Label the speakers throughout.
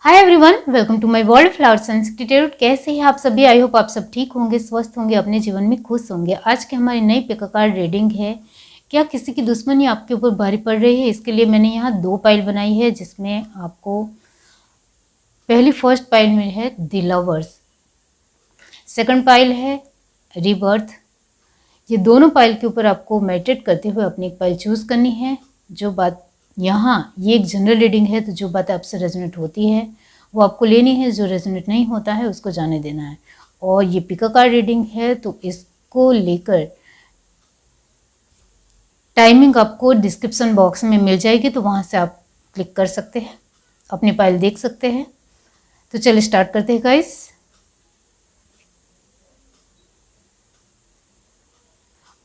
Speaker 1: Hi everyone, welcome to my world flowers and detailed. कैसे हैं आप सभी? आई होप आप सब ठीक होंगे, स्वस्थ होंगे, अपने जीवन में खुश होंगे। आज की हमारी नई पिक कार्ड रीडिंग है। क्या किसी की दुश्मनी आपके ऊपर भारी पड़ रही है? इसके लिए मैंने यहाँ 2 पाइल बनाई है, जिसमें आपको पहली फर्स्ट पाइल में है द लवर्स, सेकंड पाइल है रीबर्थ। ये दोनों पाइल के ऊपर आपको मेडिटेट करते हुए अपनी एक पाइल चूज करनी है। जो बात यहाँ, ये एक जनरल रीडिंग है, तो जो बात आपसे रेजोनेट होती है वो आपको लेनी है, जो रेजोनेट नहीं होता है उसको जाने देना है। और ये पिक कार्ड रीडिंग है, तो इसको लेकर टाइमिंग आपको डिस्क्रिप्शन बॉक्स में मिल जाएगी, तो वहाँ से आप क्लिक कर सकते हैं, अपनी पाइल देख सकते हैं। तो चलिए स्टार्ट करते हैं गाइस।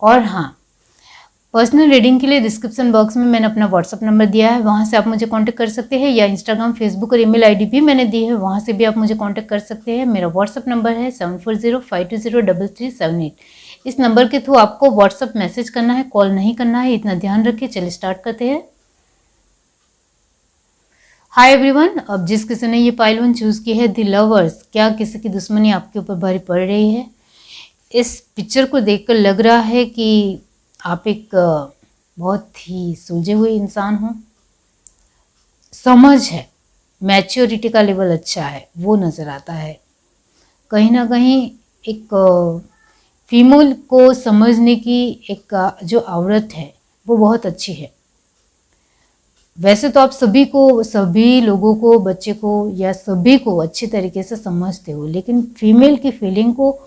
Speaker 1: और हाँ, पर्सनल रीडिंग के लिए डिस्क्रिप्शन बॉक्स में मैंने अपना व्हाट्सअप नंबर दिया है, वहाँ से आप मुझे कांटेक्ट कर सकते हैं, या इंस्टाग्राम, फेसबुक और ईमेल आईडी भी मैंने दी है, वहाँ से भी आप मुझे कांटेक्ट कर सकते हैं। मेरा व्हाट्सअप नंबर है 7405203378। इस नंबर के थ्रू आपको व्हाट्सअप मैसेज करना है, कॉल नहीं करना है, इतना ध्यान रखिए। चलिए स्टार्ट करते हैं। हाय एवरीवन, अब जिस किसी ने ये पाइल 1 चूज की है, द लवर्स, क्या किसी की दुश्मनी आपके ऊपर भारी पड़ रही है? इस पिक्चर को देखकर लग रहा है कि आप एक बहुत ही सुलझे हुए इंसान हो। समझ है, मैच्योरिटी का लेवल अच्छा है, वो नज़र आता है। कहीं ना कहीं एक फीमेल को समझने की एक जो आवड़त है वो बहुत अच्छी है। वैसे तो आप सभी लोगों को, बच्चे को या सभी को अच्छी तरीके से समझते हो, लेकिन फीमेल की फीलिंग को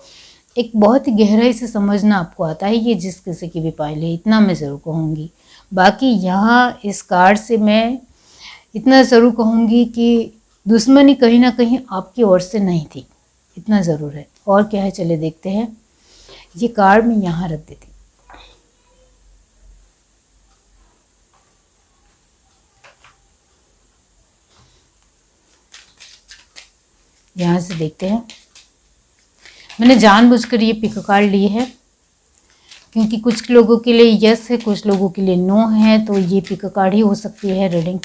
Speaker 1: एक बहुत ही गहराई से समझना आपको आता है। ये जिस किसी की भी पाइल है, इतना मैं ज़रूर कहूँगी। बाकी यहाँ इस कार्ड से मैं इतना ज़रूर कहूँगी कि दुश्मनी कहीं ना कहीं आपकी ओर से नहीं थी, इतना ज़रूर है। और क्या है, चले देखते हैं। ये कार्ड मैं यहाँ रख देती, यहाँ से देखते हैं। मैंने जानबूझकर ये पिक कार्ड ली है, क्योंकि कुछ लोगों के लिए यस है, कुछ लोगों के लिए नो है, तो ये पिक कार्ड ही हो सकती है रीडिंग।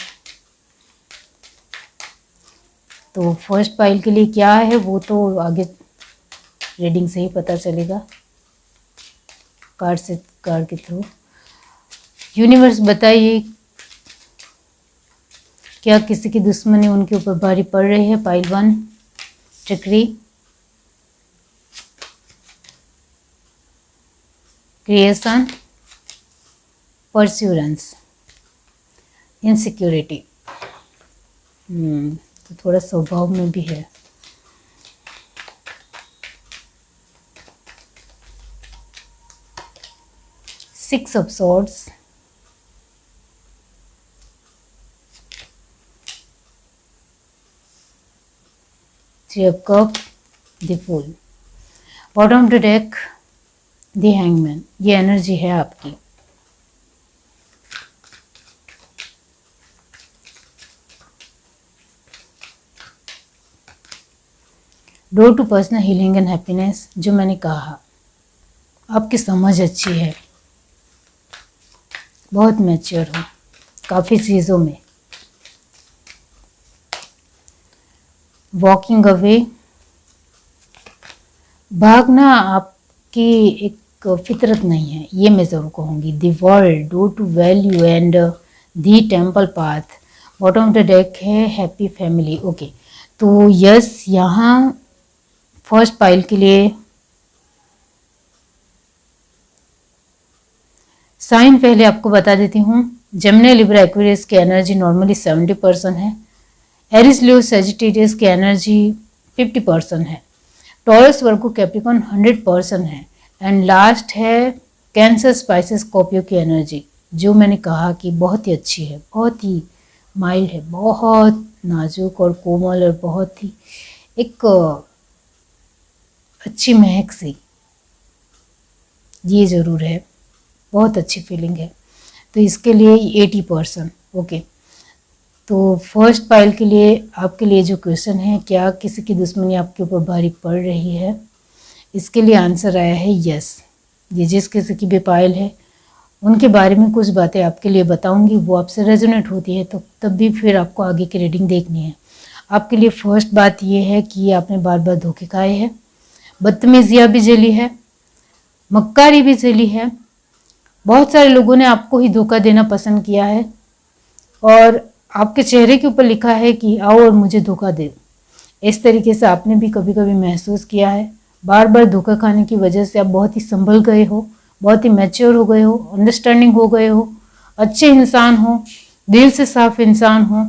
Speaker 1: तो फर्स्ट पाइल के लिए क्या है वो तो आगे रीडिंग से ही पता चलेगा, कार्ड के थ्रू। यूनिवर्स बताइए, क्या किसी की दुश्मनी उनके ऊपर भारी पड़ रही है? Pile 1 trickery, creation, pursuance, insecurity. तो थोड़ा स्वभाव में भी है। Six of swords, three of cup, the fool, bottom of the deck the hangman. ये एनर्जी है आपकी। Door to personal healing and happiness. जो मैंने कहा, आपकी समझ अच्छी है, बहुत मैच्योर हो काफ़ी चीज़ों में। वॉकिंग अवे, भागना आपकी एक फितरत नहीं है, ये मैं ज़रूर कहूँगी। The world, door to value and the temple path. Bottom of the deck है हैप्पी फैमिली। ओके, तो यस, यहाँ फर्स्ट पाइल के लिए साइन पहले आपको बता देती हूँ। जेमिनी, लिब्रा, एक्वेरियस की एनर्जी नॉर्मली 70% है। एरिस, लियो, सजिटेरियस की एनर्जी 50% है। टॉरस, वर्गो, कैप्रिकॉर्न 100% है। एंड लास्ट है कैंसर, स्पाइसेस, स्कॉर्पियो की एनर्जी, जो मैंने कहा कि बहुत ही अच्छी है, बहुत ही माइल्ड है, बहुत नाजुक और कोमल, और बहुत ही एक अच्छी महक सी, ये ज़रूर है, बहुत अच्छी फीलिंग है। तो इसके लिए 80%। ओके, तो फर्स्ट पाइल के लिए आपके लिए जो क्वेश्चन है, क्या किसी की दुश्मनी आपके ऊपर भारी पड़ रही है, इसके लिए आंसर आया है यस। ये जिस किसी की भी पाइल है, उनके बारे में कुछ बातें आपके लिए बताऊंगी, वो आपसे रेजोनेट होती है तो तब भी फिर आपको आगे की रीडिंग देखनी है। आपके लिए फर्स्ट बात ये है कि आपने बार बार धोखे खाए हैं, बदतमीजियाँ भी झेली है, मक्कारी भी झेली है। बहुत सारे लोगों ने आपको ही धोखा देना पसंद किया है और आपके चेहरे के ऊपर लिखा है कि आओ और मुझे धोखा दे। इस तरीके से आपने भी कभी कभी महसूस किया है। बार बार धोखा खाने की वजह से आप बहुत ही संभल गए हो, बहुत ही मैच्योर हो गए हो, अंडरस्टैंडिंग हो गए हो, अच्छे इंसान हो, दिल से साफ इंसान हो,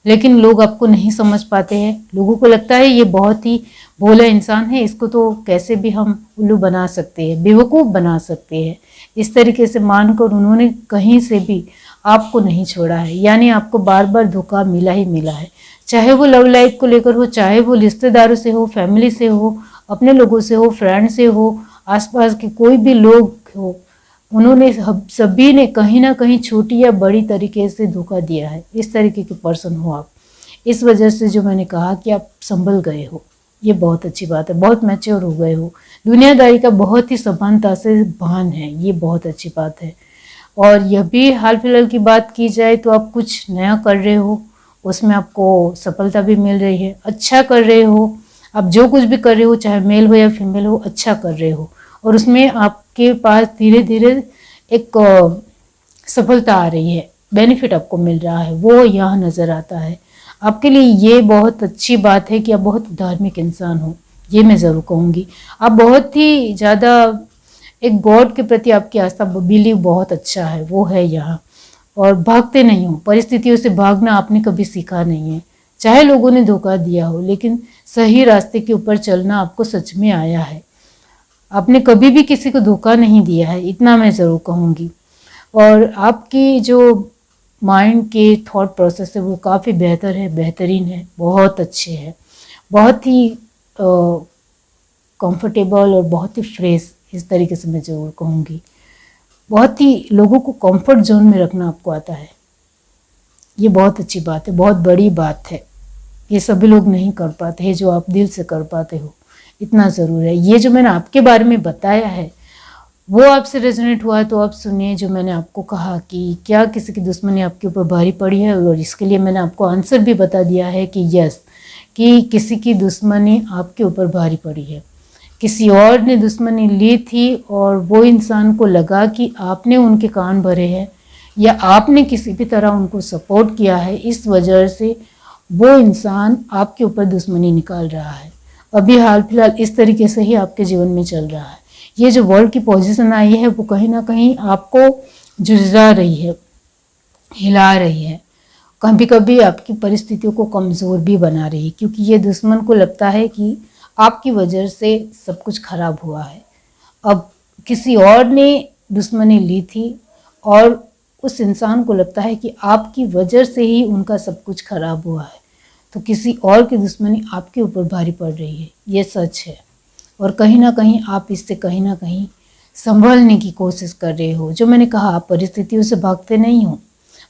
Speaker 1: लेकिन लोग आपको नहीं समझ पाते हैं। लोगों को लगता है ये बहुत ही भोला इंसान है, इसको तो कैसे भी हम उल्लू बना सकते हैं, बेवकूफ़ बना सकते हैं। इस तरीके से मानकर उन्होंने कहीं से भी आपको नहीं छोड़ा है, यानी आपको बार बार धोखा मिला ही मिला है। चाहे वो लव लाइफ को लेकर हो, चाहे वो रिश्तेदारों से हो, फैमिली से हो, अपने लोगों से हो, फ्रेंड से हो, आसपास के कोई भी लोग हो, उन्होंने सभी ने कहीं ना कहीं छोटी या बड़ी तरीके से धोखा दिया है। इस तरीके के पर्सन हो आप। इस वजह से जो मैंने कहा कि आप संभल गए हो, ये बहुत अच्छी बात है, बहुत मैच्योर हो गए हो, दुनियादारी का बहुत ही समानता से भान है, ये बहुत अच्छी बात है। और यह भी हाल फिलहाल की बात की जाए तो आप कुछ नया कर रहे हो, उसमें आपको सफलता भी मिल रही है, अच्छा कर रहे हो। आप जो कुछ भी कर रहे हो, चाहे मेल हो या फीमेल हो, अच्छा कर रहे हो और उसमें आपके पास धीरे धीरे एक सफलता आ रही है, बेनिफिट आपको मिल रहा है, वो यहाँ नज़र आता है। आपके लिए ये बहुत अच्छी बात है कि आप बहुत धार्मिक इंसान हो, ये मैं ज़रूर कहूँगी। आप बहुत ही ज़्यादा एक गॉड के प्रति आपकी आस्था, बिलीव बहुत अच्छा है, वो है यहाँ। और भागते नहीं हो, परिस्थितियों से भागना आपने कभी सीखा नहीं है। चाहे लोगों ने धोखा दिया हो, लेकिन सही रास्ते के ऊपर चलना आपको सच में आया है। आपने कभी भी किसी को धोखा नहीं दिया है, इतना मैं ज़रूर कहूँगी। और आपकी जो माइंड के थॉट प्रोसेस है वो काफ़ी बेहतर है, बेहतरीन है, बहुत अच्छे है, बहुत ही कंफर्टेबल और बहुत ही फ्रेश, इस तरीके से मैं ज़रूर कहूँगी। बहुत ही लोगों को कंफर्ट जोन में रखना आपको आता है, ये बहुत अच्छी बात है, बहुत बड़ी बात है। ये सभी लोग नहीं कर पाते हैं जो आप दिल से कर पाते हो, इतना ज़रूर है। ये जो मैंने आपके बारे में बताया है वो आपसे रेजोनेट हुआ तो आप सुनिए। जो मैंने आपको कहा कि क्या किसी की दुश्मनी आपके ऊपर भारी पड़ी है, और इसके लिए मैंने आपको आंसर भी बता दिया है कि यस, कि किसी की दुश्मनी आपके ऊपर भारी पड़ी है। किसी और ने दुश्मनी ली थी और वो इंसान को लगा कि आपने उनके कान भरे हैं या आपने किसी भी तरह उनको सपोर्ट किया है, इस वजह से वो इंसान आपके ऊपर दुश्मनी निकाल रहा है। अभी हाल फिलहाल इस तरीके से ही आपके जीवन में चल रहा है। ये जो वर्ल्ड की पोजीशन आई है वो कहीं ना कहीं आपको झुंझला रही है, हिला रही है, कभी कभी आपकी परिस्थितियों को कमज़ोर भी बना रही है, क्योंकि ये दुश्मन को लगता है कि आपकी वजह से सब कुछ खराब हुआ है। अब किसी और ने दुश्मनी ली थी और उस इंसान को लगता है कि आपकी वजह से ही उनका सब कुछ खराब हुआ है, तो किसी और की दुश्मनी आपके ऊपर भारी पड़ रही है, ये सच है। और कहीं ना कहीं आप इससे कहीं ना कहीं संभलने की कोशिश कर रहे हो। जो मैंने कहा, आप परिस्थितियों से भागते नहीं हो,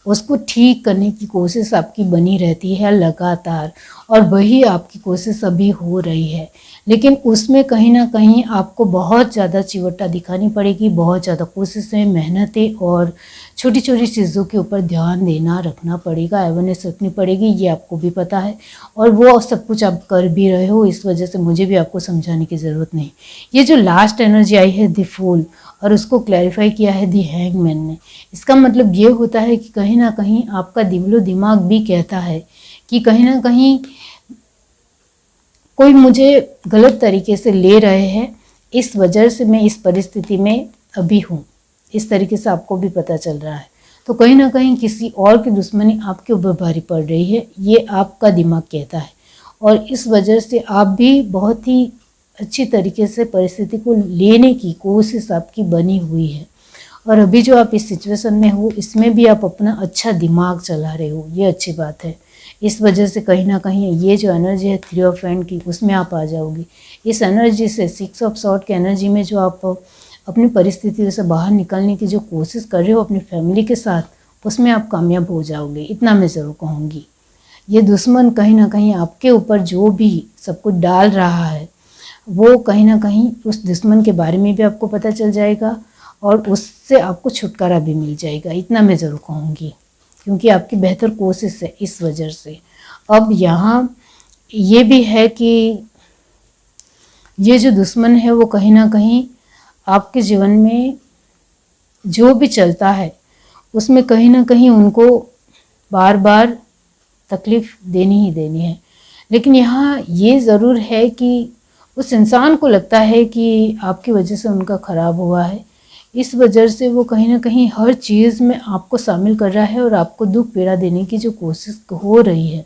Speaker 1: उसको ठीक करने की कोशिश आपकी बनी रहती है लगातार, और वही आपकी कोशिश अभी हो रही है। लेकिन उसमें कहीं ना कहीं आपको बहुत ज़्यादा चिवटा दिखानी पड़ेगी, बहुत ज़्यादा कोशिशें, मेहनतें और छोटी छोटी चीज़ों के ऊपर ध्यान देना, रखना पड़ेगा, अवेयरनेस रखनी पड़ेगी, ये आपको भी पता है। और वो सब कुछ आप कर भी रहे हो, इस वजह से मुझे भी आपको समझाने की ज़रूरत नहीं। ये जो लास्ट एनर्जी आई है द फूल, और उसको क्लैरिफाई किया है दी हैंगमैन ने, इसका मतलब ये होता है कि कहीं ना कहीं आपका दिलो दिमाग भी कहता है कि कहीं ना कहीं कोई मुझे गलत तरीके से ले रहे हैं, इस वजह से मैं इस परिस्थिति में अभी हूँ। इस तरीके से आपको भी पता चल रहा है। तो कहीं ना कहीं किसी और की दुश्मनी आपके ऊपर भारी पड़ रही है, ये आपका दिमाग कहता है। और इस वजह से आप भी बहुत ही अच्छी तरीके से परिस्थिति को लेने की कोशिश आपकी बनी हुई है। और अभी जो आप इस सिचुएशन में हो, इसमें भी आप अपना अच्छा दिमाग चला रहे हो, ये अच्छी बात है। इस वजह से कहीं ना कहीं ये जो एनर्जी है 3 ऑफ हैंड की, उसमें आप आ जाओगे। इस एनर्जी से 6 ऑफ सॉर्ड की एनर्जी में जो आप अपनी परिस्थितियों से बाहर निकलने की जो कोशिश कर रहे हो अपनी फैमिली के साथ, उसमें आप कामयाब हो जाओगे, इतना मैं ज़रूर कहूँगी। ये दुश्मन कहीं ना कहीं आपके ऊपर जो भी सब कुछ डाल रहा है, वो कहीं ना कहीं उस दुश्मन के बारे में भी आपको पता चल जाएगा और उससे आपको छुटकारा भी मिल जाएगा, इतना मैं ज़रूर कहूँगी, क्योंकि आपकी बेहतर कोशिश है। इस वजह से अब यहाँ ये भी है कि ये जो दुश्मन है वो कहीं ना कहीं आपके जीवन में जो भी चलता है उसमें कहीं ना कहीं उनको बार बार तकलीफ़ देनी ही देनी है। लेकिन यहाँ ये ज़रूर है कि उस इंसान को लगता है कि आपकी वजह से उनका ख़राब हुआ है, इस वजह से वो कहीं ना कहीं हर चीज़ में आपको शामिल कर रहा है और आपको दुख पीड़ा देने की जो कोशिश हो रही है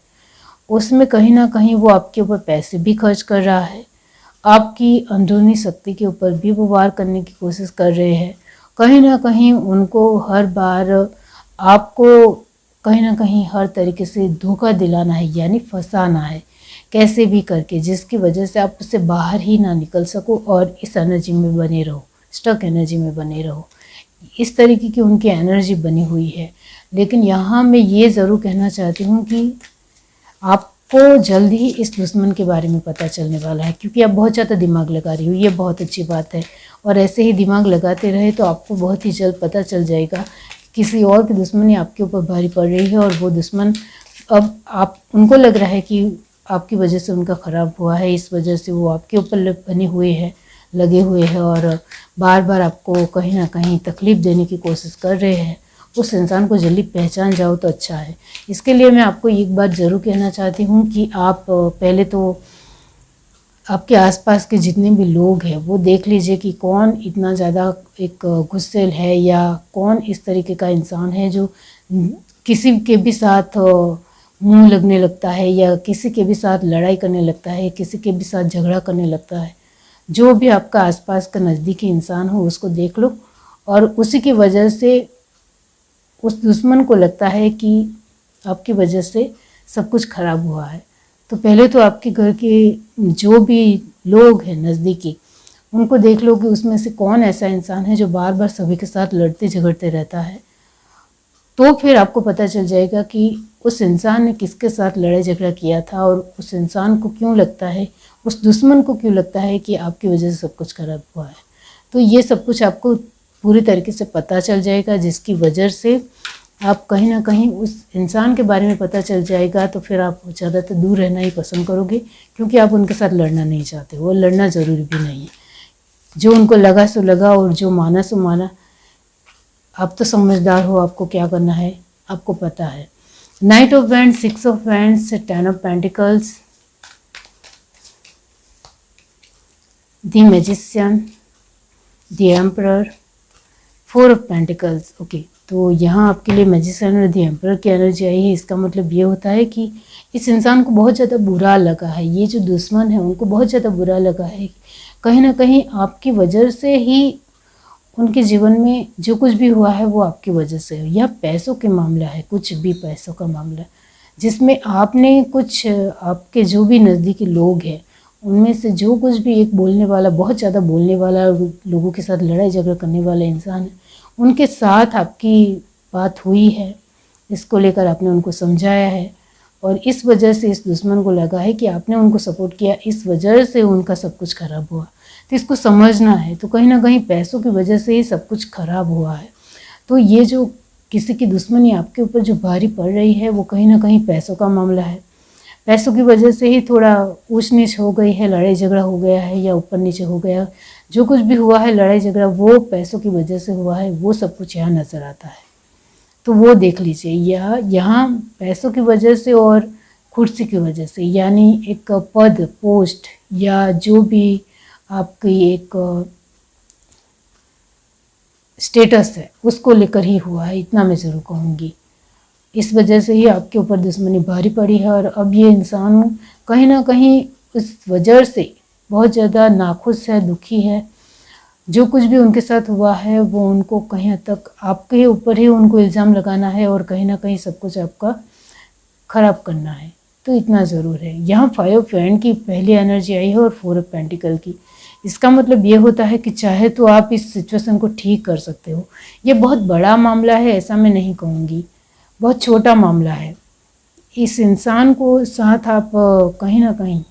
Speaker 1: उसमें कहीं ना कहीं वो आपके ऊपर पैसे भी खर्च कर रहा है, आपकी अंदरूनी शक्ति के ऊपर भी वो वार करने की कोशिश कर रहे हैं। कहीं ना कहीं उनको हर बार आपको कहीं ना कहीं हर तरीके से धोखा दिलाना है, यानी फंसाना है कैसे भी करके, जिसकी वजह से आप उससे बाहर ही ना निकल सको और इस एनर्जी में बने रहो, स्टक एनर्जी में बने रहो। इस तरीके की उनकी एनर्जी बनी हुई है। लेकिन यहाँ मैं ये ज़रूर कहना चाहती हूँ कि आपको जल्द ही इस दुश्मन के बारे में पता चलने वाला है, क्योंकि आप बहुत ज़्यादा दिमाग लगा रही हो। ये बहुत अच्छी बात है और ऐसे ही दिमाग लगाते रहे तो आपको बहुत ही जल्द पता चल जाएगा किसी और की दुश्मनी आपके ऊपर भारी पड़ रही है और वो दुश्मन अब आप उनको लग रहा है कि आपकी वजह से उनका ख़राब हुआ है, इस वजह से वो आपके ऊपर बने हुए हैं, लगे हुए हैं और बार बार आपको कहीं ना कहीं तकलीफ़ देने की कोशिश कर रहे हैं। उस इंसान को जल्दी पहचान जाओ तो अच्छा है। इसके लिए मैं आपको एक बात ज़रूर कहना चाहती हूँ कि आप पहले तो आपके आसपास के जितने भी लोग हैं वो देख लीजिए कि कौन इतना ज़्यादा एक गुस्सेल है या कौन इस तरीके का इंसान है जो किसी के भी साथ मुंह लगने लगता है या किसी के भी साथ लड़ाई करने लगता है, किसी के भी साथ झगड़ा करने लगता है। जो भी आपका आसपास का नज़दीकी इंसान हो उसको देख लो और उसी की वजह से उस दुश्मन को लगता है कि आपकी वजह से सब कुछ खराब हुआ है। तो पहले तो आपके घर के जो भी लोग हैं नज़दीकी, उनको देख लो कि उसमें से कौन ऐसा इंसान है जो बार बार सभी के साथ लड़ते झगड़ते रहता है। तो फिर आपको पता चल जाएगा कि उस इंसान ने किसके साथ लड़ाई झगड़ा किया था और उस इंसान को क्यों लगता है, उस दुश्मन को क्यों लगता है कि आपकी वजह से सब कुछ खराब हुआ है। तो ये सब कुछ आपको पूरी तरीके से पता चल जाएगा, जिसकी वजह से आप कहीं ना कहीं उस इंसान के बारे में पता चल जाएगा तो फिर आप ज़्यादातर दूर रहना ही पसंद करोगे, क्योंकि आप उनके साथ लड़ना नहीं चाहते हो। लड़ना ज़रूरी भी नहीं है, जो उनको लगा सो लगा और जो माना सो माना। आप तो समझदार हो, आपको क्या करना है आपको पता है। Night of wands, 6 of wands, 10 of pentacles, the magician, the emperor, 4 of pentacles. Okay, तो यहाँ आपके लिए मैजिशियन और द एम्परर की एनर्जी आई है। इसका मतलब ये होता है कि इस इंसान को बहुत ज़्यादा बुरा लगा है, ये जो दुश्मन है उनको बहुत ज़्यादा बुरा लगा है। कहीं ना कहीं आपकी वजह से ही उनके जीवन में जो कुछ भी हुआ है वो आपकी वजह से है। यह पैसों के मामला है, कुछ भी पैसों का मामला, जिसमें आपने कुछ आपके जो भी नज़दीकी लोग हैं उनमें से जो कुछ भी एक बोलने वाला, बहुत ज़्यादा बोलने वाला, लोगों के साथ लड़ाई झगड़ा करने वाला इंसान है, उनके साथ आपकी बात हुई है, इसको लेकर आपने उनको समझाया है और इस वजह से इस दुश्मन को लगा है कि आपने उनको सपोर्ट किया, इस वजह से उनका सब कुछ खराब हुआ। तो इसको समझना है। तो कहीं ना कहीं पैसों की वजह से ही सब कुछ खराब हुआ है। तो ये जो किसी की दुश्मनी आपके ऊपर जो भारी पड़ रही है वो कहीं ना कहीं पैसों का मामला है। पैसों की वजह से ही थोड़ा ऊंच नीच हो गई है, लड़ाई झगड़ा हो गया है या ऊपर नीचे हो गया, जो कुछ भी हुआ है लड़ाई झगड़ा वो पैसों की वजह से हुआ है, वो सब कुछ यहाँ नज़र आता है। तो वो देख लीजिए, यहाँ पैसों की वजह से और कुर्सी की वजह से, यानी एक पद, पोस्ट या जो भी आपकी एक स्टेटस है उसको लेकर ही हुआ है, इतना मैं ज़रूर कहूँगी। इस वजह से ही आपके ऊपर दुश्मनी भारी पड़ी है और अब ये इंसान कहीं ना कहीं उस वजह से बहुत ज़्यादा नाखुश है, दुखी है। जो कुछ भी उनके साथ हुआ है वो उनको कहीं हद तक आपके ऊपर ही उनको इल्ज़ाम लगाना है और कहीं ना कहीं सब कुछ आपका ख़राब करना है। तो इतना ज़रूर है। यहाँ 5 ऑफ वैंड की पहली एनर्जी आई है और 4 ऑफ पेंटिकल की। इसका मतलब ये होता है कि चाहे तो आप इस सिचुएशन को ठीक कर सकते हो। ये बहुत बड़ा मामला है ऐसा मैं नहीं कहूँगी, बहुत छोटा मामला है। इस इंसान को साथ आप कहीं ना कहीं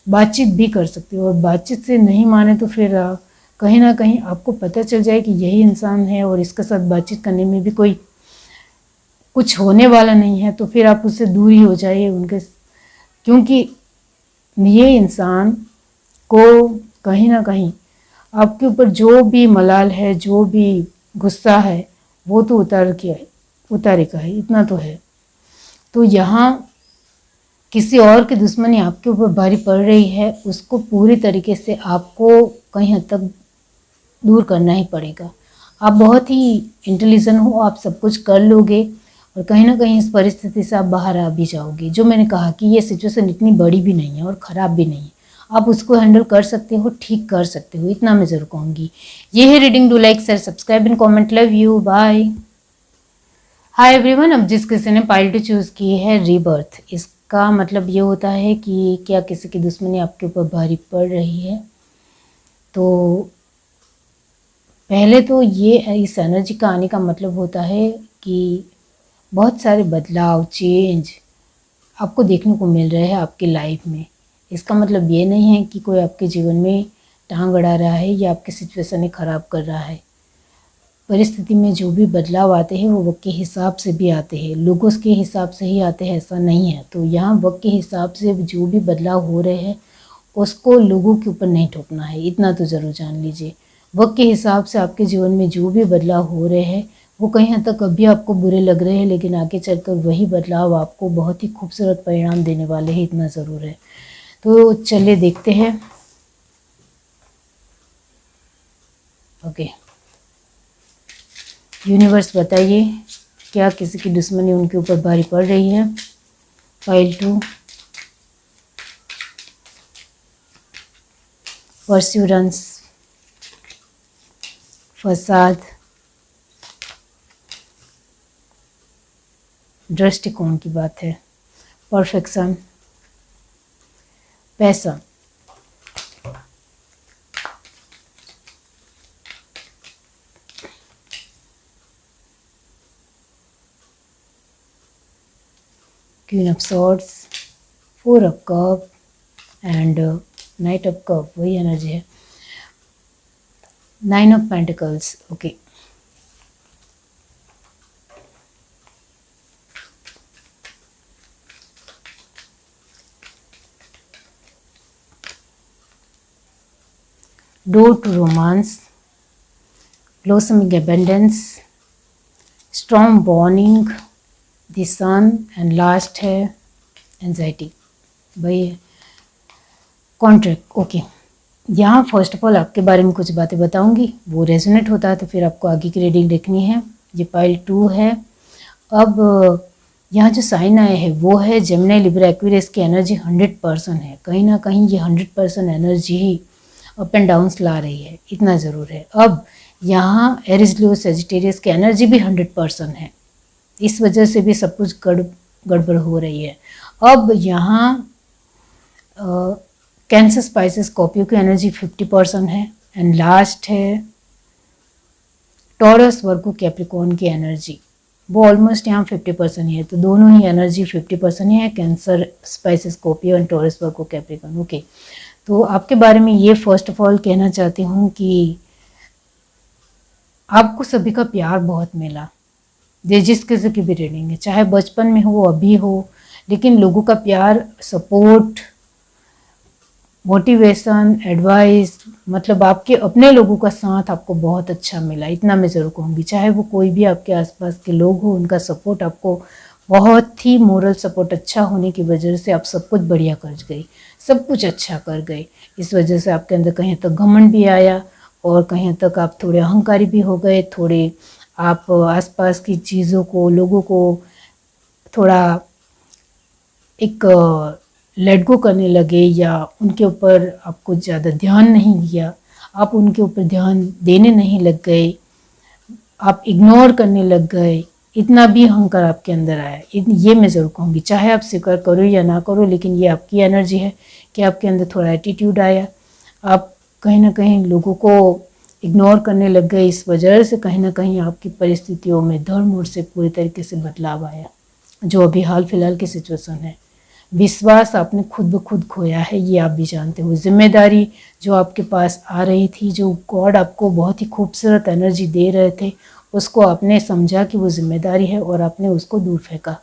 Speaker 1: बातचीत भी कर सकते हो और बातचीत से नहीं माने तो फिर कहीं ना कहीं आपको पता चल जाए कि यही इंसान है और इसके साथ बातचीत करने में भी कोई कुछ होने वाला नहीं है, तो फिर आप उससे दूर ही हो जाइए उनके, क्योंकि ये इंसान को कहीं ना कहीं आपके ऊपर जो भी मलाल है, जो भी गुस्सा है, वो तो उतारेगा ही, इतना तो है। तो यहाँ किसी और की दुश्मनी आपके ऊपर भारी पड़ रही है, उसको पूरी तरीके से आपको कहीं हद तक दूर करना ही पड़ेगा। आप बहुत ही इंटेलिजेंट हो, आप सब कुछ कर लोगे और कहीं ना कहीं इस परिस्थिति से आप बाहर आ भी जाओगे। जो मैंने कहा कि ये सिचुएशन इतनी बड़ी भी नहीं है और ख़राब भी नहीं है, आप उसको हैंडल कर सकते हो, ठीक कर सकते हो, इतना मैं ज़रूर कहूँगी। ये है reading. Do like, share, subscribe and comment. Love you, bye. Hi everyone. अब जिस किसी ने पाइल टू चूज़ की है रीबर्थ, इसका मतलब ये होता है कि क्या किसी की दुश्मनी आपके ऊपर भारी पड़ रही है। तो पहले तो ये इस एनर्जी का आने का मतलब होता है कि बहुत सारे बदलाव, चेंज आपको देखने को मिल रहे हैं आपकी लाइफ में। इसका मतलब ये नहीं है कि कोई आपके जीवन में टांग अड़ा रहा है या आपकी सिचुएशन ख़राब कर रहा है। परिस्थिति में जो भी बदलाव आते हैं वो वक्त के हिसाब से भी आते हैं, लोगों के हिसाब से ही आते हैं, ऐसा नहीं है। तो यहाँ वक्त के हिसाब से जो भी बदलाव हो रहे हैं उसको लोगों के ऊपर नहीं ठोकना है, इतना तो ज़रूर जान लीजिए। वक्त के हिसाब से आपके जीवन में जो भी बदलाव हो रहे हैं वो कहीं हद तक अभी आपको बुरे लग रहे हैं, लेकिन आगे चलकर वही बदलाव आपको बहुत ही खूबसूरत परिणाम देने वाले हैं, इतना ज़रूर है। तो चलिए देखते हैं। ओके, यूनिवर्स बताइए क्या किसी की दुश्मनी उनके ऊपर भारी पड़ रही है। फाइल 2, परस्यूरेंस, फसाद, दृष्टिकोण की बात है, परफेक्शन, पैसा, queen of swords, 4 of cup and knight of cup, वही एनर्जी है, 9 of pentacles. Okay, door to romance, blossoming abundance, strong bonding, the sun and last है एंजाइटी, भाई कॉन्ट्रैक्ट। ओके, यहाँ फर्स्ट ऑफ ऑल आपके बारे में कुछ बातें बताऊंगी, वो रेजोनेट होता है तो फिर आपको आगे की रीडिंग देखनी है। ये पाइल 2 है। अब यहाँ जो साइन आए हैं वो है जेमिनी, लिब्रा, एक्वेरियस की एनर्जी 100% है। कहीं ना कहीं ये 100% एनर्जी ही अप एंड डाउन्स ला रही है, इतना ज़रूर है। अब यहाँ एरीज, लियो, सजिटेरियस की एनर्जी भी 100% है, इस वजह से भी सब कुछ गड़बड़ हो रही है। अब यहाँ कैंसर, स्पाइसेस, स्कॉर्पियो की एनर्जी 50% है एंड लास्ट है टॉरस, वर्गो, कैप्रिकॉर्न की एनर्जी, वो ऑलमोस्ट यहाँ 50% ही है। तो दोनों ही एनर्जी 50% ही है, Cancer, Pisces, Scorpio and taurus, Virgo, Capricorn. Okay, तो आपके बारे में ये फर्स्ट ऑफ ऑल कहना चाहती हूँ कि आपको सभी का प्यार बहुत मिला। जिस किसी की भी रीडिंग है, चाहे बचपन में हो, अभी हो, लेकिन लोगों का प्यार, सपोर्ट, मोटिवेशन, एडवाइस, मतलब आपके अपने लोगों का साथ आपको बहुत अच्छा मिला, इतना मैं ज़रूर कहूँगी। चाहे वो कोई भी आपके आसपास के लोग हो, उनका सपोर्ट आपको बहुत ही मोरल सपोर्ट अच्छा होने की वजह से आप सब कुछ बढ़िया कर गए, सब कुछ अच्छा कर गए। इस वजह से आपके अंदर कहीं तक घमंड भी आया और कहीं तक आप थोड़े अहंकारी भी हो गए, थोड़े आप आसपास की चीज़ों को, लोगों को थोड़ा एक लेट गो करने लगे या उनके ऊपर आपको ज़्यादा ध्यान नहीं दिया, आप उनके ऊपर ध्यान देने नहीं लग गए, आप इग्नोर करने लग गए, इतना भी अहंकार आपके अंदर आया। ये मैं ज़रूर कहूँगी, चाहे आप स्वीकार करो या ना करो, लेकिन ये आपकी एनर्जी है कि आपके अंदर थोड़ा एटीट्यूड आया, आप कहीं ना कहीं लोगों को इग्नोर करने लग गए। इस वजह से कहीं ना कहीं आपकी परिस्थितियों में धड़ से पूरी तरीके से बदलाव आया, जो अभी हाल फिलहाल की सिचुएशन है। विश्वास आपने खुद ब खुद खोया है, ये आप भी जानते हो। जिम्मेदारी जो आपके पास आ रही थी, जो गॉड आपको बहुत ही खूबसूरत एनर्जी दे रहे थे, उसको आपने समझा कि वो जिम्मेदारी है और आपने उसको दूर फेंका।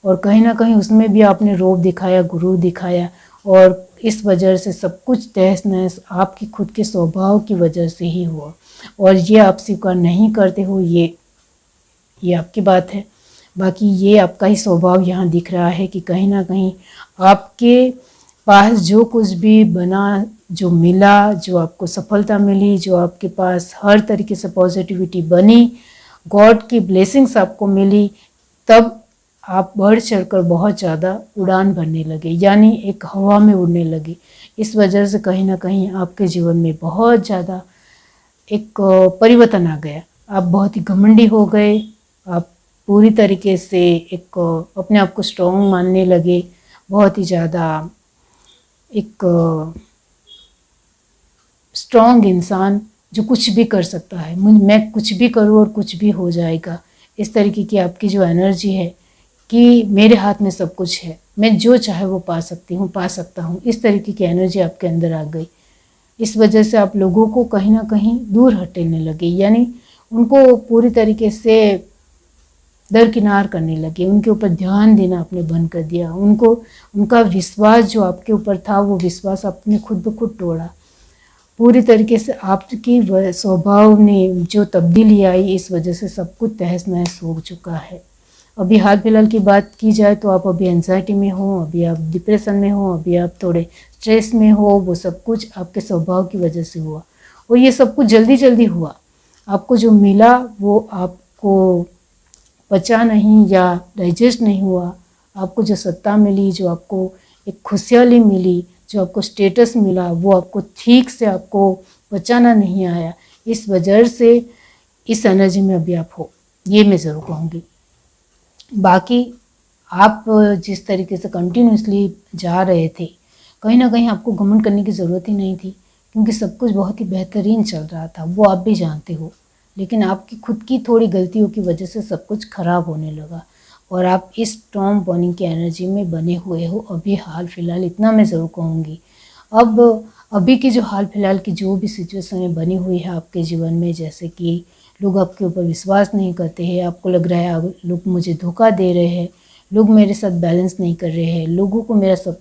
Speaker 1: और कहीं ना कहीं उसमें भी आपने रोब दिखाया, गुरूर दिखाया और इस वजह से सब कुछ तहस नहस आपकी खुद के स्वभाव की वजह से ही हुआ, और ये आप स्वीकार नहीं करते हो, ये आपकी बात है। बाकी ये आपका ही स्वभाव यहाँ दिख रहा है कि कहीं ना कहीं आपके पास जो कुछ भी बना, जो मिला, जो आपको सफलता मिली, जो आपके पास हर तरीके से पॉजिटिविटी बनी, गॉड की ब्लेसिंग्स आपको मिली, तब आप बढ़ चढ़कर बहुत ज़्यादा उड़ान भरने लगे, यानी एक हवा में उड़ने लगे। इस वजह से कहीं ना कहीं आपके जीवन में बहुत ज़्यादा एक परिवर्तन आ गया। आप बहुत ही घमंडी हो गए, आप पूरी तरीके से एक अपने आप को स्ट्रॉन्ग मानने लगे, बहुत ही ज़्यादा एक स्ट्रॉन्ग इंसान जो कुछ भी कर सकता है, मैं कुछ भी करूँ और कुछ भी हो जाएगा, इस तरीके की आपकी जो एनर्जी है कि मेरे हाथ में सब कुछ है, मैं जो चाहे वो पा सकता हूँ, इस तरीके की एनर्जी आपके अंदर आ गई। इस वजह से आप लोगों को कहीं ना कहीं दूर हटने लगे, यानी उनको पूरी तरीके से दरकिनार करने लगे, उनके ऊपर ध्यान देना आपने बंद कर दिया, उनका विश्वास जो आपके ऊपर था वो विश्वास आपने खुद ब खुद तोड़ा। पूरी तरीके से आपकी स्वभाव ने जो तब्दीली आई, इस वजह से सब कुछ तहस नहस हो चुका है। अभी हाल फिलहाल की बात की जाए तो आप अभी एंजाइटी में हो, अभी आप डिप्रेशन में हो, अभी आप थोड़े स्ट्रेस में हो, वो सब कुछ आपके स्वभाव की वजह से हुआ, और ये सब कुछ जल्दी जल्दी हुआ। आपको जो मिला वो आपको पचा नहीं या डाइजेस्ट नहीं हुआ, आपको जो सत्ता मिली, जो आपको एक खुशहाली मिली, जो आपको स्टेटस मिला, वो आपको ठीक से आपको पचाना नहीं आया। इस वजह से इस एनर्जी में अभी आप हो, ये मैं ज़रूर कहूँगी। बाकी आप जिस तरीके से कंटिन्यूसली जा रहे थे, कहीं ना कहीं आपको घमंड करने की ज़रूरत ही नहीं थी, क्योंकि सब कुछ बहुत ही बेहतरीन चल रहा था, वो आप भी जानते हो। लेकिन आपकी खुद की थोड़ी गलतियों की वजह से सब कुछ खराब होने लगा, और आप इस स्टॉर्म बर्निंग की एनर्जी में बने हुए हो अभी हाल फिलहाल, इतना मैं ज़रूर कहूँगी। अब अभी की जो हाल फिलहाल की जो भी सिचुएशन बनी हुई है आपके जीवन में, जैसे कि लोग आपके ऊपर विश्वास नहीं करते हैं, आपको लग रहा है लोग मुझे धोखा दे रहे हैं, लोग मेरे साथ बैलेंस नहीं कर रहे हैं, लोगों को मेरा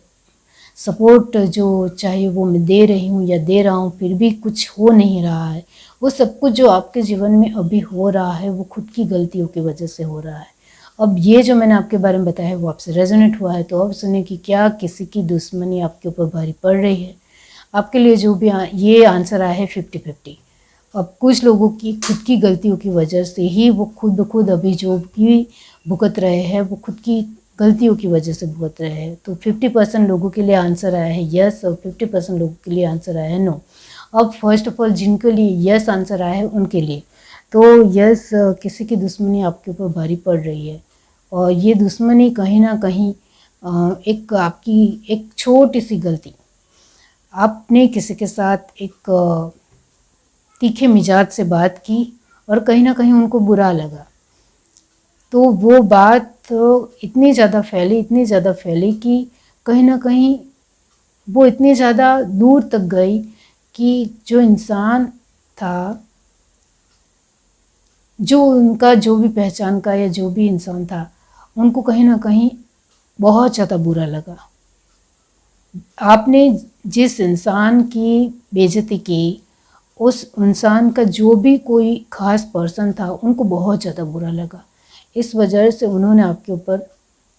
Speaker 1: सपोर्ट जो चाहिए वो मैं दे रही हूँ या दे रहा हूँ, फिर भी कुछ हो नहीं रहा है। वो सब कुछ जो आपके जीवन में अभी हो रहा है वो खुद की गलतियों की वजह से हो रहा है। अब ये जो मैंने आपके बारे में बताया है वो आपसे रेजोनेट हुआ है, तो अब सुनिए कि क्या किसी की दुश्मनी आपके ऊपर भारी पड़ रही है। आपके लिए जो भी ये आंसर आया है 50-50। अब कुछ लोगों की खुद की गलतियों की वजह से ही वो खुद ब खुद अभी जो भी भुगत रहे हैं वो खुद की गलतियों की वजह से भुगत रहे हैं। तो 50% लोगों के लिए आंसर आया है यस, और 50% लोगों के लिए आंसर आया है नो। अब फर्स्ट ऑफ ऑल जिनके लिए यस आंसर आया है उनके लिए तो यस, किसी की दुश्मनी आपके ऊपर भारी पड़ रही है, और ये दुश्मनी कहीं ना कहीं एक आपकी एक छोटी सी गलती, आपने किसी के साथ एक तीखे मिजाज से बात की और कहीं ना कहीं उनको बुरा लगा, तो वो बात इतनी ज़्यादा फैली कि कहीं ना कहीं वो इतनी ज़्यादा दूर तक गई कि जो इंसान था, जो उनका जो भी पहचान का या जो भी इंसान था, उनको कहीं ना कहीं बहुत ज़्यादा बुरा लगा। आपने जिस इंसान की बेइज्जती की, उस इंसान का जो भी कोई ख़ास पर्सन था उनको बहुत ज़्यादा बुरा लगा। इस वजह से उन्होंने आपके ऊपर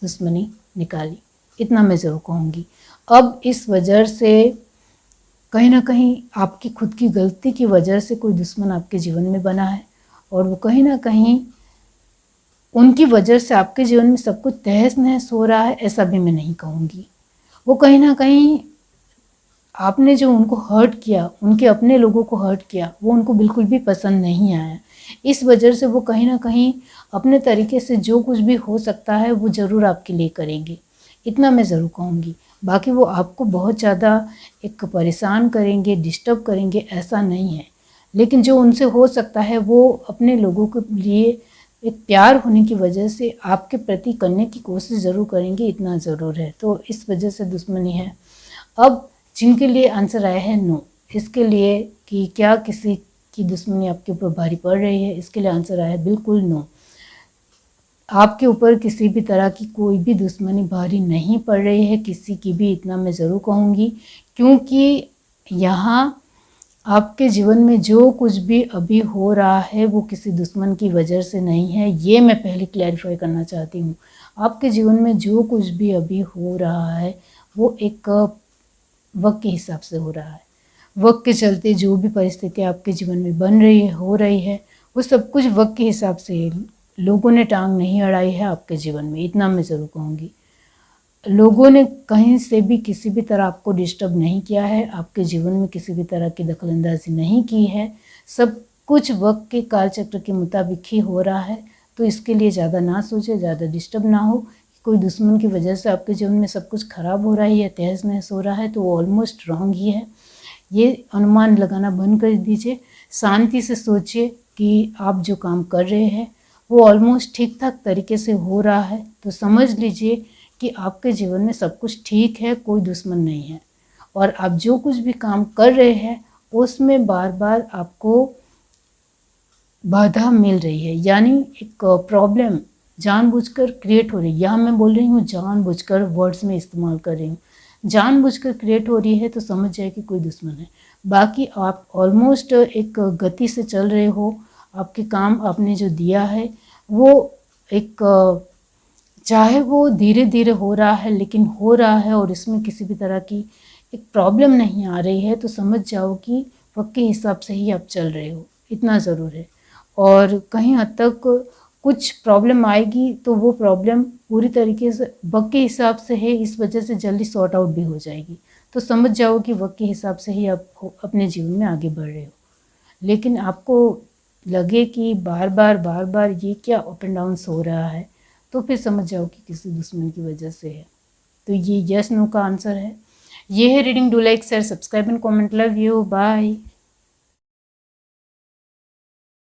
Speaker 1: दुश्मनी निकाली, इतना मैं ज़रूर कहूँगी। अब इस वजह से कहीं ना कहीं आपकी खुद की गलती की वजह से कोई दुश्मन आपके जीवन में बना है, और वो कहीं ना कहीं उनकी वजह से आपके जीवन में सब कुछ तहस नहस हो रहा है, ऐसा भी मैं नहीं कहूँगी। वो कहीं ना कहीं आपने जो उनको हर्ट किया, उनके अपने लोगों को हर्ट किया, वो उनको बिल्कुल भी पसंद नहीं आया। इस वजह से वो कहीं ना कहीं अपने तरीके से जो कुछ भी हो सकता है वो ज़रूर आपके लिए करेंगे, इतना मैं ज़रूर कहूँगी। बाकी वो आपको बहुत ज़्यादा एक परेशान करेंगे, डिस्टर्ब करेंगे, ऐसा नहीं है। लेकिन जो उनसे हो सकता है वो अपने लोगों के लिए एक प्यार होने की वजह से आपके प्रति करने की कोशिश ज़रूर करेंगे, इतना ज़रूर है। तो इस वजह से दुश्मनी है। अब जिनके लिए आंसर आया है नो, इसके लिए कि क्या किसी की दुश्मनी आपके ऊपर भारी पड़ रही है, इसके लिए आंसर आया है बिल्कुल नो। आपके ऊपर किसी भी तरह की कोई भी दुश्मनी भारी नहीं पड़ रही है, किसी की भी, इतना मैं ज़रूर कहूँगी। क्योंकि यहाँ आपके जीवन में जो कुछ भी अभी हो रहा है वो किसी दुश्मन की वजह से नहीं है, ये मैं पहले क्लैरिफाई करना चाहती हूँ। आपके जीवन में जो कुछ भी अभी हो रहा है वो एक वक्त के हिसाब से हो रहा है। वक्त के चलते जो भी परिस्थिति आपके जीवन में बन रही है, हो रही है, वो सब कुछ वक्त के हिसाब से। लोगों ने टांग नहीं अड़ाई है आपके जीवन में, इतना मैं ज़रूर कहूँगी। लोगों ने कहीं से भी किसी भी तरह आपको डिस्टर्ब नहीं किया है, आपके जीवन में किसी भी तरह की दखलंदाजी नहीं की है। सब कुछ वक्त के कालचक्र के मुताबिक ही हो रहा है। तो इसके लिए ज़्यादा ना सोचे, ज़्यादा डिस्टर्ब ना हो। कोई दुश्मन की वजह से आपके जीवन में सब कुछ खराब हो रहा है या तहस नहस हो रहा है तो वो ऑलमोस्ट रॉन्ग ही है। ये अनुमान लगाना बंद कर दीजिए। शांति से सोचिए कि आप जो काम कर रहे हैं वो ऑलमोस्ट ठीक ठाक तरीके से हो रहा है, तो समझ लीजिए कि आपके जीवन में सब कुछ ठीक है, कोई दुश्मन नहीं है। और आप जो कुछ भी काम कर रहे हैं उसमें बार बार आपको बाधा मिल रही है, यानी एक प्रॉब्लम जानबूझकर क्रिएट हो रही है। यहाँ मैं बोल रही हूँ जानबूझकर, वर्ड्स में इस्तेमाल कर रही हूँ। जानबूझकर क्रिएट हो रही है तो समझ जाए कि कोई दुश्मन है। बाकी आप ऑलमोस्ट एक गति से चल रहे हो। आपके काम आपने जो दिया है वो एक चाहे वो धीरे धीरे हो रहा है लेकिन हो रहा है, और इसमें किसी भी तरह की एक प्रॉब्लम नहीं आ रही है, तो समझ जाओ कि वक्त के हिसाब से ही आप चल रहे हो, इतना ज़रूर है। और कहीं हद तक कुछ प्रॉब्लम आएगी तो वो प्रॉब्लम पूरी तरीके से वक्त के हिसाब से है, इस वजह से जल्दी सॉर्ट आउट भी हो जाएगी। तो समझ जाओ कि वक्त के हिसाब से ही आप अपने जीवन में आगे बढ़ रहे हो। लेकिन आपको लगे कि बार बार ये क्या अप एंड डाउन्स हो रहा है, तो फिर समझ जाओ कि किसी दुश्मन की वजह से है। तो ये यस नो का आंसर है। ये है reading. Do like, share, subscribe and comment. Love you, bye.